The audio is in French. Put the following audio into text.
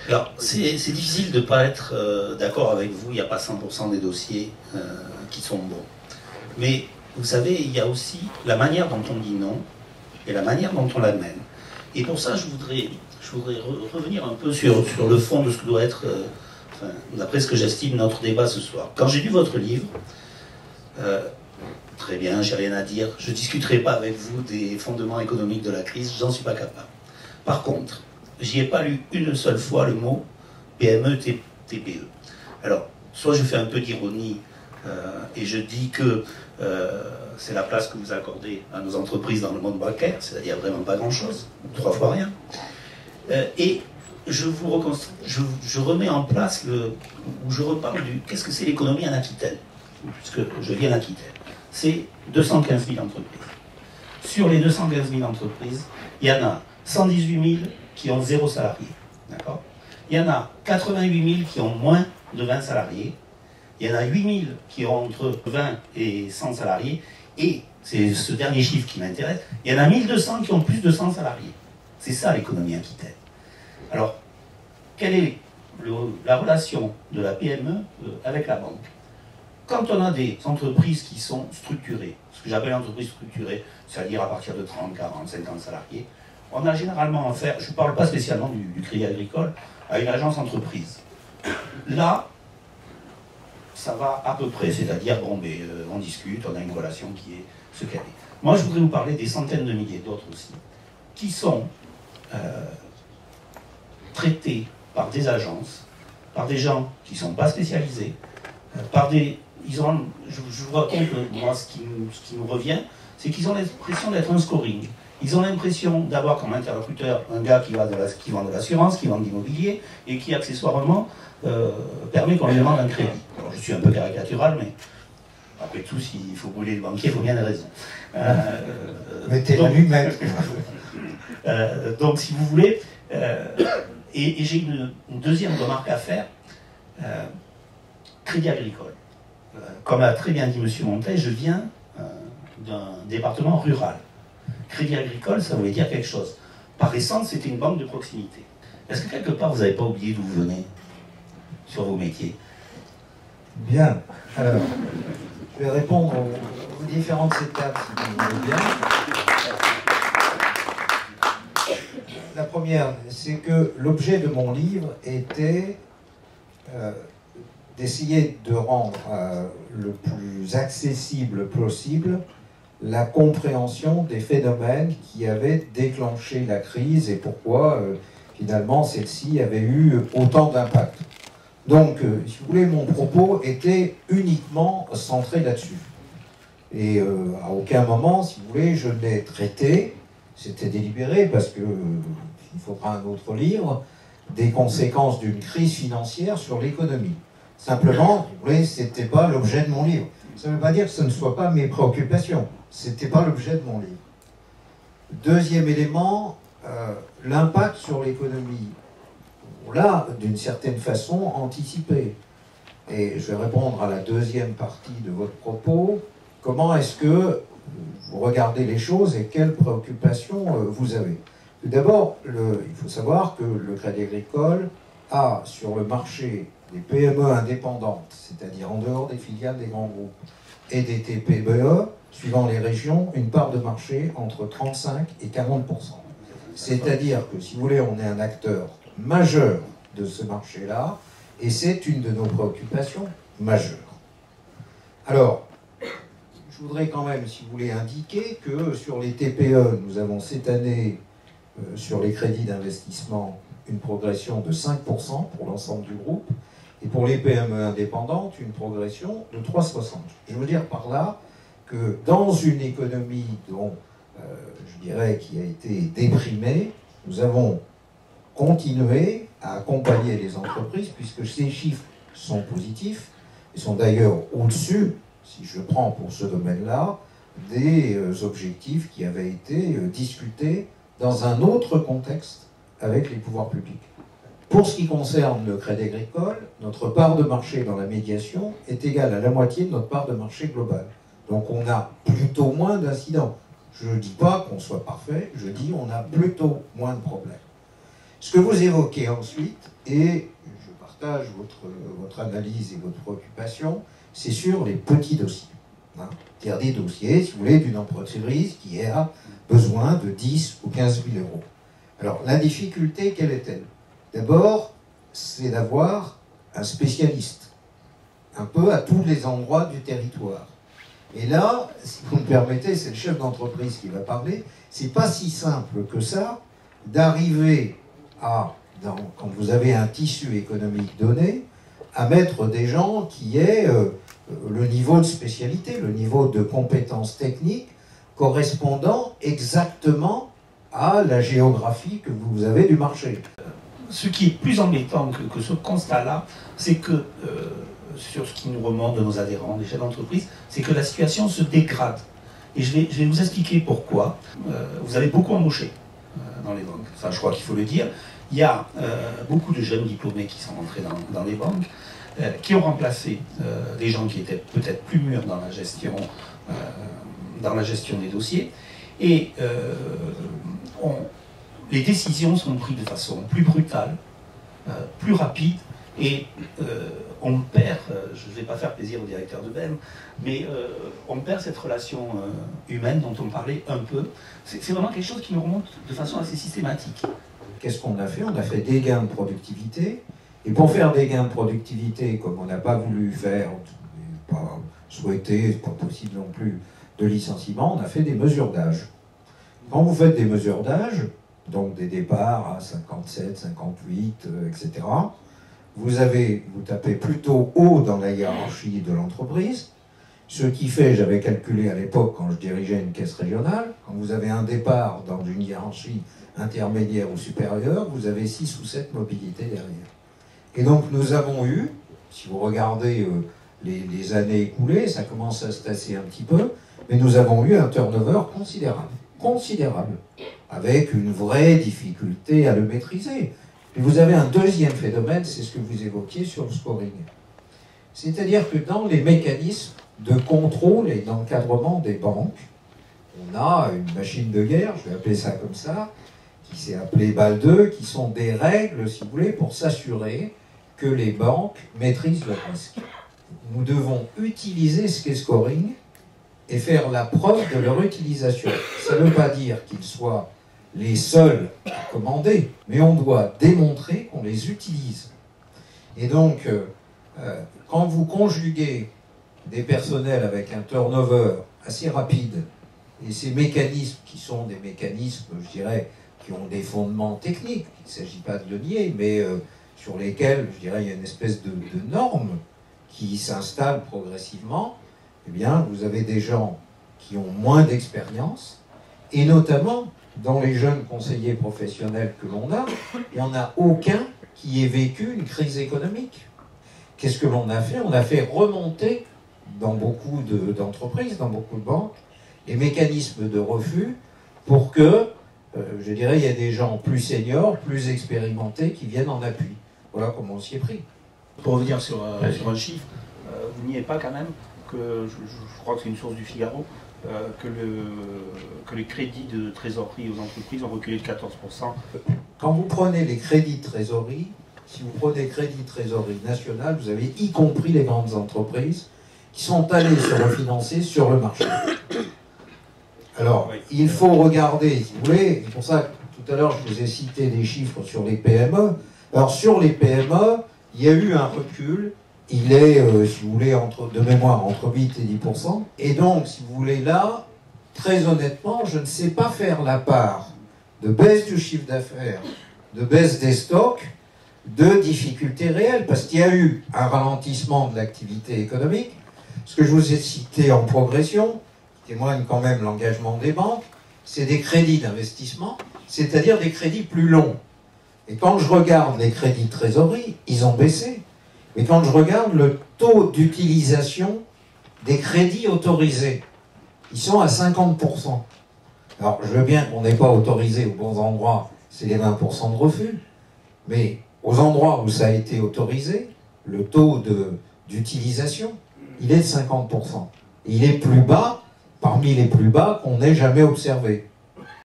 Alors, c'est difficile de ne pas être d'accord avec vous. Il n'y a pas 100% des dossiers qui sont bons. Mais vous savez, il y a aussi la manière dont on dit non et la manière dont on l'amène. Et pour ça, je voudrais revenir un peu sur le fond de ce que doit être, d'après ce que j'estime, notre débat ce soir. Quand j'ai lu votre livre, très bien, j'ai rien à dire. Je ne discuterai pas avec vous des fondements économiques de la crise, j'en suis pas capable. Par contre, j'y ai pas lu une seule fois le mot PME, TPE. Alors, soit je fais un peu d'ironie et je dis que c'est la place que vous accordez à nos entreprises dans le monde bancaire, c'est-à-dire vraiment pas grand-chose, 3 fois rien. Et je remets en place où je reparle du qu'est-ce que c'est l'économie en Aquitaine, puisque je viens d'Aquitaine. C'est 215 000 entreprises. Sur les 215 000 entreprises, il y en a 118 000 qui ont 0 salarié. D'accord ? Il y en a 88 000 qui ont moins de 20 salariés. Il y en a 8 000 qui ont entre 20 et 100 salariés. Et c'est ce dernier chiffre qui m'intéresse. Il y en a 1200 qui ont plus de 100 salariés. C'est ça l'économie aquitaine. Alors, quelle est la relation de la PME avec la banque ? Quand on a des entreprises qui sont structurées, ce que j'appelle entreprises structurées, c'est-à-dire à partir de 30, 40, 50 salariés, on a généralement affaire, je ne parle pas spécialement du Crédit Agricole, à une agence entreprise. Là, ça va à peu près, c'est-à-dire, on discute, on a une relation qui est ce qu'elle est. Moi, je voudrais vous parler des centaines de milliers d'autres aussi, qui sont traités par des agences, par des gens qui ne sont pas spécialisés, je vous raconte, moi, ce qui nous revient, c'est qu'ils ont l'impression d'être un scoring. Ils ont l'impression d'avoir comme interlocuteur un gars qui vend de l'assurance, qui vend de l'immobilier, et qui, accessoirement, permet qu'on lui demande un crédit. Alors, je suis un peu caricatural, mais après tout, s'il faut brûler le banquier, il faut bien des raisons. Mettez la lunette. Donc, si vous voulez, et j'ai une deuxième remarque à faire. Crédit Agricole. Comme l'a très bien dit M. Montet, je viens d'un département rural. Crédit Agricole, ça voulait dire quelque chose. Par essence, c'était une banque de proximité. Est-ce que quelque part, vous n'avez pas oublié d'où vous venez sur vos métiers? Bien. Alors, je vais répondre aux différentes étapes, si vous voulez bien. La première, c'est que l'objet de mon livre était d'essayer de rendre le plus accessible possible la compréhension des phénomènes qui avaient déclenché la crise et pourquoi finalement celle-ci avait eu autant d'impact. Donc, si vous voulez, mon propos était uniquement centré là-dessus. Et à aucun moment, si vous voulez, je n'ai traité, c'était délibéré parce que il faudra un autre livre, des conséquences d'une crise financière sur l'économie. Simplement, si vous voulez, ce n'était pas l'objet de mon livre. Ça ne veut pas dire que ce ne soit pas mes préoccupations. Ce n'était pas l'objet de mon livre. Deuxième élément, l'impact sur l'économie. On l'a, d'une certaine façon, anticipé. Et je vais répondre à la deuxième partie de votre propos. Comment est-ce que vous regardez les choses et quelles préoccupations vous avez? Tout d'abord, il faut savoir que le Crédit Agricole a sur le marché des PME indépendantes, c'est-à-dire en dehors des filiales des grands groupes, et des TPE, suivant les régions, une part de marché entre 35 et 40%. C'est-à-dire que, si vous voulez, on est un acteur majeur de ce marché-là, et c'est une de nos préoccupations majeures. Alors, je voudrais quand même, si vous voulez, indiquer que sur les TPE, nous avons cette année, sur les crédits d'investissement, une progression de 5% pour l'ensemble du groupe, et pour les PME indépendantes, une progression de 3,60. Je veux dire par là que dans une économie dont, je dirais, qui a été déprimée, nous avons continué à accompagner les entreprises, puisque ces chiffres sont positifs, et sont d'ailleurs au-dessus, si je prends pour ce domaine-là, des objectifs qui avaient été discutés dans un autre contexte avec les pouvoirs publics. Pour ce qui concerne le Crédit Agricole, notre part de marché dans la médiation est égale à la moitié de notre part de marché globale. Donc on a plutôt moins d'incidents. Je ne dis pas qu'on soit parfait, je dis on a plutôt moins de problèmes. Ce que vous évoquez ensuite, et je partage votre analyse et votre préoccupation, c'est sur les petits dossiers. Hein. C'est-à-dire des dossiers, si vous voulez, d'une entreprise qui a besoin de 10 ou 15 000 euros. Alors, la difficulté, quelle est-elle? D'abord, c'est d'avoir un spécialiste, un peu à tous les endroits du territoire. Et là, si vous me permettez, c'est le chef d'entreprise qui va parler, c'est pas si simple que ça d'arriver à, quand vous avez un tissu économique donné, à mettre des gens qui aient le niveau de spécialité, le niveau de compétences techniques correspondant exactement à la géographie que vous avez du marché. Ce qui est plus embêtant que ce constat-là, c'est que, sur ce qui nous remonte de nos adhérents, des chefs d'entreprise, c'est que la situation se dégrade. Et je vais vous expliquer pourquoi. Vous avez beaucoup embauché dans les banques, ça je crois qu'il faut le dire. Il y a beaucoup de jeunes diplômés qui sont rentrés dans les banques, qui ont remplacé des gens qui étaient peut-être plus mûrs dans la gestion des dossiers. Et les décisions sont prises de façon plus brutale, plus rapide, et on perd, je ne vais pas faire plaisir au directeur de BEM, mais on perd cette relation humaine dont on parlait un peu. C'est vraiment quelque chose qui nous remonte de façon assez systématique. Qu'est-ce qu'on a fait? On a fait des gains de productivité, et pour faire des gains de productivité, comme on n'a pas voulu faire, pas souhaité, c'est pas possible non plus, de licenciement, on a fait des mesures d'âge. Quand vous faites des mesures d'âge, donc des départs à 57, 58, etc., vous tapez plutôt haut dans la hiérarchie de l'entreprise, ce qui fait, j'avais calculé à l'époque quand je dirigeais une caisse régionale, quand vous avez un départ dans une hiérarchie intermédiaire ou supérieure, vous avez 6 ou 7 mobilités derrière. Et donc nous avons eu, si vous regardez les années écoulées, ça commence à se tasser un petit peu, mais nous avons eu un turnover considérable, avec une vraie difficulté à le maîtriser. Et vous avez un deuxième phénomène, c'est ce que vous évoquiez sur le scoring. C'est-à-dire que dans les mécanismes de contrôle et d'encadrement des banques, on a une machine de guerre, je vais appeler ça comme ça, qui s'est appelée BAL2, qui sont des règles, si vous voulez, pour s'assurer que les banques maîtrisent le risque. Nous devons utiliser ce qu'est scoring et faire la preuve de leur utilisation. Ça ne veut pas dire qu'ils soient les seuls à commander, mais on doit démontrer qu'on les utilise. Et donc, quand vous conjuguez des personnels avec un turnover assez rapide, et ces mécanismes qui sont des mécanismes, je dirais, qui ont des fondements techniques, il ne s'agit pas de le nier, mais sur lesquels, je dirais, il y a une espèce de norme qui s'installe progressivement, eh bien, vous avez des gens qui ont moins d'expérience, et notamment, dans les jeunes conseillers professionnels que l'on a, il n'y en a aucun qui ait vécu une crise économique. Qu'est-ce que l'on a fait? On a fait remonter dans beaucoup d'entreprises, dans beaucoup de banques, les mécanismes de refus pour que, je dirais, il y ait des gens plus seniors, plus expérimentés qui viennent en appui. Voilà comment on s'y est pris. Pour revenir sur un chiffre, vous niez pas quand même que, je crois que c'est une source du Figaro, que les crédits de trésorerie aux entreprises ont reculé de 14%. Quand vous prenez les crédits de trésorerie, si vous prenez crédits de trésorerie nationale, vous avez y compris les grandes entreprises qui sont allées se refinancer sur le marché. Alors, il faut regarder, si vous voulez, c'est pour ça que tout à l'heure je vous ai cité des chiffres sur les PME. Alors sur les PME, il y a eu un recul. Il est, si vous voulez, de mémoire, entre 8 et 10%. Et donc, si vous voulez, là, très honnêtement, je ne sais pas faire la part de baisse du chiffre d'affaires, de baisse des stocks, de difficultés réelles, parce qu'il y a eu un ralentissement de l'activité économique. Ce que je vous ai cité en progression, qui témoigne quand même l'engagement des banques, c'est des crédits d'investissement, c'est-à-dire des crédits plus longs. Et quand je regarde les crédits de trésorerie, ils ont baissé. Mais quand je regarde le taux d'utilisation des crédits autorisés, ils sont à 50%. Alors, je veux bien qu'on n'ait pas autorisé aux bons endroits, c'est les 20% de refus, mais aux endroits où ça a été autorisé, le taux d'utilisation, il est de 50%. Et il est plus bas, parmi les plus bas qu'on ait jamais observé.